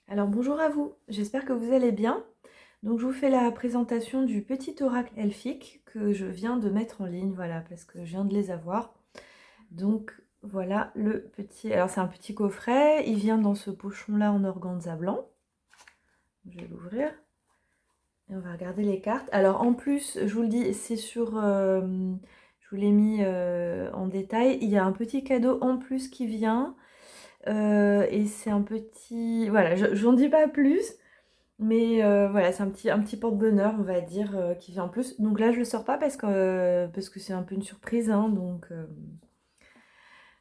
Alors bonjour à vous, j'espère que vous allez bien. Donc je vous fais la présentation du petit oracle elfique que je viens de mettre en ligne, voilà, parce que je viens de les avoir. Donc voilà le petit, alors c'est un petit coffret, il vient dans ce pochon-là en organza blanc. Je vais l'ouvrir et on va regarder les cartes. Alors en plus, je vous le dis, c'est sur, je vous l'ai mis en détail, il y a un petit cadeau en plus qui vient. Et c'est un petit... Voilà, je n'en dis pas plus. Mais voilà, c'est un petit porte-bonheur, on va dire, qui vient en plus. Donc là, je le sors pas parce que c'est un peu une surprise, hein, donc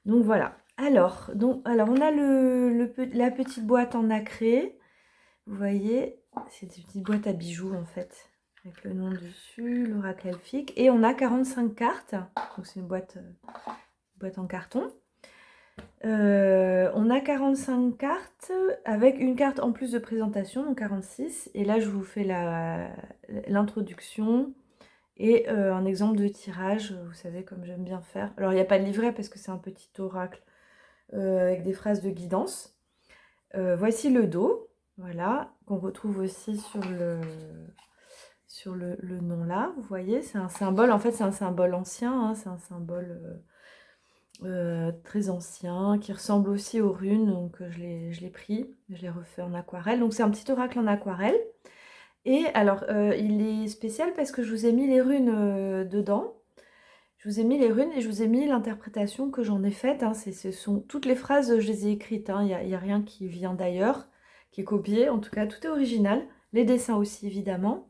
voilà. Alors, on a la petite boîte en nacré. Vous voyez, c'est des petites boîtes à bijoux, en fait, avec le nom dessus, l'oracle elfique. Et on a 45 cartes. Donc c'est une boîte en carton. On a 45 cartes avec une carte en plus de présentation, donc 46. Et là, je vous fais l'introduction et un exemple de tirage, vous savez, comme j'aime bien faire. Alors, il n'y a pas de livret parce que c'est un petit oracle avec des phrases de guidance. Voici le dos, voilà, qu'on retrouve aussi sur le nom là. Vous voyez, c'est un symbole, en fait, c'est un symbole ancien, hein, c'est un symbole... très ancien, qui ressemble aussi aux runes, donc je l'ai pris, je l'ai refait en aquarelle. Donc c'est un petit oracle en aquarelle. Et alors, il est spécial parce que je vous ai mis les runes dedans. Je vous ai mis les runes et je vous ai mis l'interprétation que j'en ai faite. Hein. Ce sont toutes les phrases, je les ai écrites. Hein. Il y a rien qui vient d'ailleurs, qui est copié. En tout cas, tout est original. Les dessins aussi, évidemment.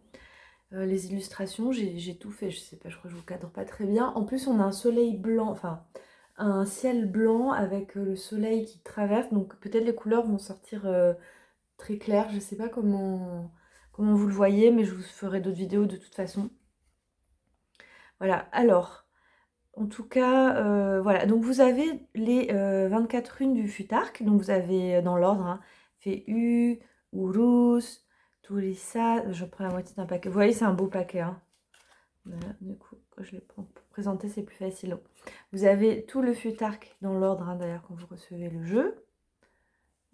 Les illustrations, j'ai tout fait. Je sais pas, je crois que je vous cadre pas très bien. En plus, on a un soleil blanc, enfin, un ciel blanc avec le soleil qui traverse. Donc, peut-être les couleurs vont sortir très claires. Je sais pas comment vous le voyez, mais je vous ferai d'autres vidéos de toute façon. Voilà, alors, en tout cas, voilà. Donc, vous avez les 24 runes du Futark. Donc, vous avez dans l'ordre, hein, Féu, Urus, Turissa. Je prends la moitié d'un paquet. Vous voyez, c'est un beau paquet, hein. Voilà, du coup, quand je les prends pour présenter, c'est plus facile. Vous avez tout le Futark dans l'ordre, hein, d'ailleurs, quand vous recevez le jeu.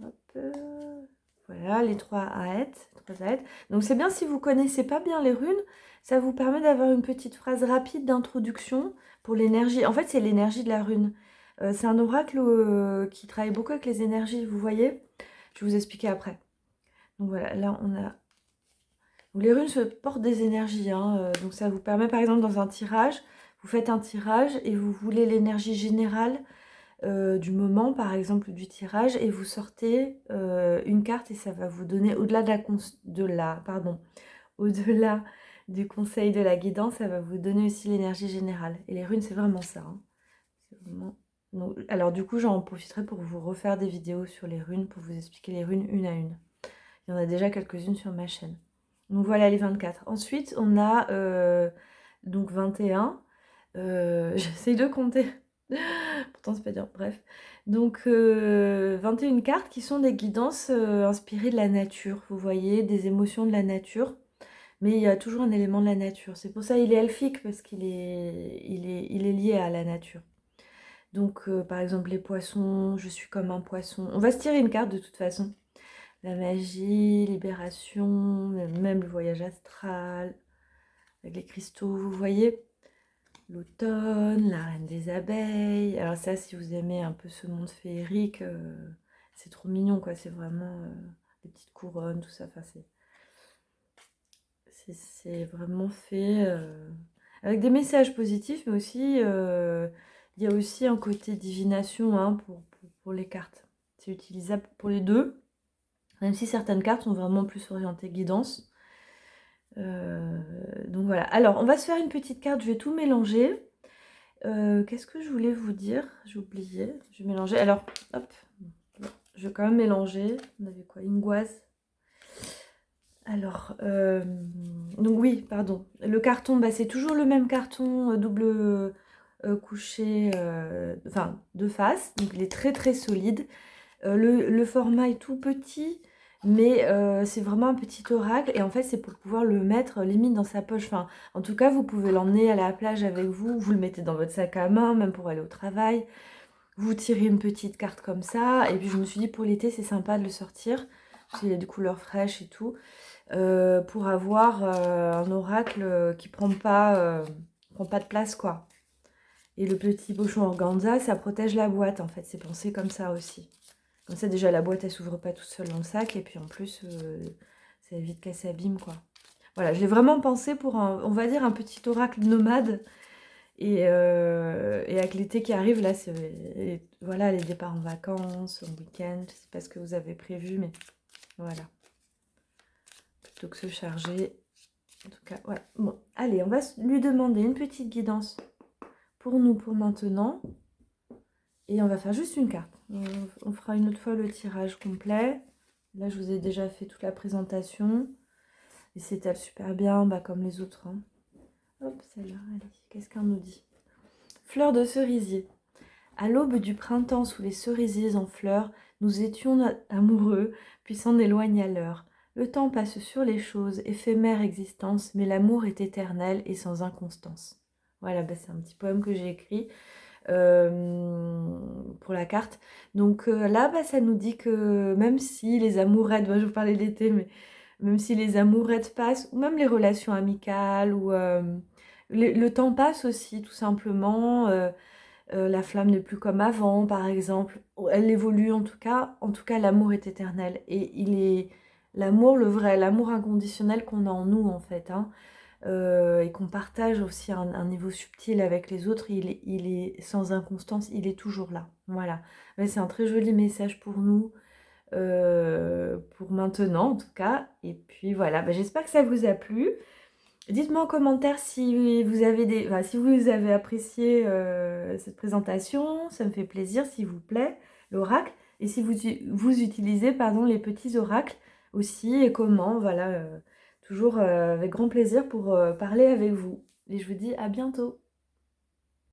Hop, voilà, les 3 aètes. Donc c'est bien si vous connaissez pas bien les runes, ça vous permet d'avoir une petite phrase rapide d'introduction pour l'énergie. En fait, c'est l'énergie de la rune. C'est un oracle qui travaille beaucoup avec les énergies, vous voyez. Je vais vous expliquer après. Donc voilà, là on a... Donc, les runes se portent des énergies, hein, donc ça vous permet par exemple dans un tirage, vous faites un tirage et vous voulez l'énergie générale du moment, par exemple du tirage, et vous sortez une carte et ça va vous donner, au-delà du conseil de la guidance, ça va vous donner aussi l'énergie générale. Et les runes, c'est vraiment ça. Hein. Vraiment... Donc, alors du coup, j'en profiterai pour vous refaire des vidéos sur les runes, pour vous expliquer les runes une à une. Il y en a déjà quelques-unes sur ma chaîne. Donc voilà les 24. Ensuite, on a donc 21. J'essaye de compter. Pourtant, c'est pas dur. Bref. Donc, 21 cartes qui sont des guidances inspirées de la nature. Vous voyez, des émotions de la nature. Mais il y a toujours un élément de la nature. C'est pour ça qu'il est elfique, parce qu'il est lié à la nature. Donc, par exemple, les poissons, je suis comme un poisson. On va se tirer une carte de toute façon. La magie, libération, même le voyage astral, avec les cristaux, vous voyez. L'automne, la reine des abeilles. Alors ça, si vous aimez un peu ce monde féerique, c'est trop mignon, quoi. C'est vraiment des petites couronnes, tout ça. Enfin, c'est vraiment fait avec des messages positifs, mais aussi, il y a aussi un côté divination, hein, pour les cartes. C'est utilisable pour les deux, même si certaines cartes sont vraiment plus orientées guidance. Donc voilà. Alors, on va se faire une petite carte, je vais tout mélanger. Qu'est-ce que je voulais vous dire? J'ai oublié. Je vais mélanger. Alors, hop. Je vais quand même mélanger. On avait quoi? Une gouaze. Alors, donc oui, pardon. Le carton, bah, c'est toujours le même carton double couché, enfin, de face. Donc, il est très très solide. Le format est tout petit, mais c'est vraiment un petit oracle. Et en fait, c'est pour pouvoir le mettre limite dans sa poche. Enfin, en tout cas, vous pouvez l'emmener à la plage avec vous. Vous le mettez dans votre sac à main, même pour aller au travail. Vous tirez une petite carte comme ça. Et puis, je me suis dit, pour l'été, c'est sympa de le sortir. parce qu'il y a des couleurs fraîches et tout, pour avoir un oracle qui prend pas de place, quoi. Et le petit pochon organza, ça protège la boîte, en fait. C'est pensé comme ça aussi. Comme ça, déjà, la boîte, elle s'ouvre pas toute seule dans le sac. Et puis, en plus, ça évite qu'elle s'abîme, quoi. Voilà, je l'ai vraiment pensé pour, on va dire, un petit oracle nomade. Et avec l'été qui arrive, là, voilà, les départs en vacances, en week-end. Je sais pas ce que vous avez prévu, mais voilà. Plutôt que se charger. En tout cas, ouais. Bon, allez, on va lui demander une petite guidance pour nous, pour maintenant. Et on va faire juste une carte. On fera une autre fois le tirage complet. Là, je vous ai déjà fait toute la présentation. Et s'étale super bien, bah, comme les autres, hein. Hop, celle-là, allez, qu'est-ce qu'on nous dit? Fleurs de cerisier. À l'aube du printemps, sous les cerisiers en fleurs, nous étions amoureux, puis s'en éloigna l'heure. Le temps passe sur les choses, éphémère existence, mais l'amour est éternel et sans inconstance. Voilà, bah, c'est un petit poème que j'ai écrit pour la carte. Donc là, bah, ça nous dit que même si les amourettes, bah, je vous parlais d'été, mais même si les amourettes passent, ou même les relations amicales, ou le temps passe aussi, tout simplement. La flamme n'est plus comme avant, par exemple. Elle évolue en tout cas. En tout cas, l'amour est éternel. Et il est l'amour, le vrai, l'amour inconditionnel qu'on a en nous, en fait, hein, et qu'on partage aussi un niveau subtil avec les autres. Il est sans inconstance, il est toujours là. Voilà. Mais c'est un très joli message pour nous, pour maintenant en tout cas. Et puis voilà, bah, j'espère que ça vous a plu. Dites-moi en commentaire si vous avez si vous avez apprécié cette présentation, ça me fait plaisir s'il vous plaît, l'oracle, et si vous utilisez pardon, les petits oracles aussi, et comment, voilà, toujours avec grand plaisir pour parler avec vous. Et je vous dis à bientôt.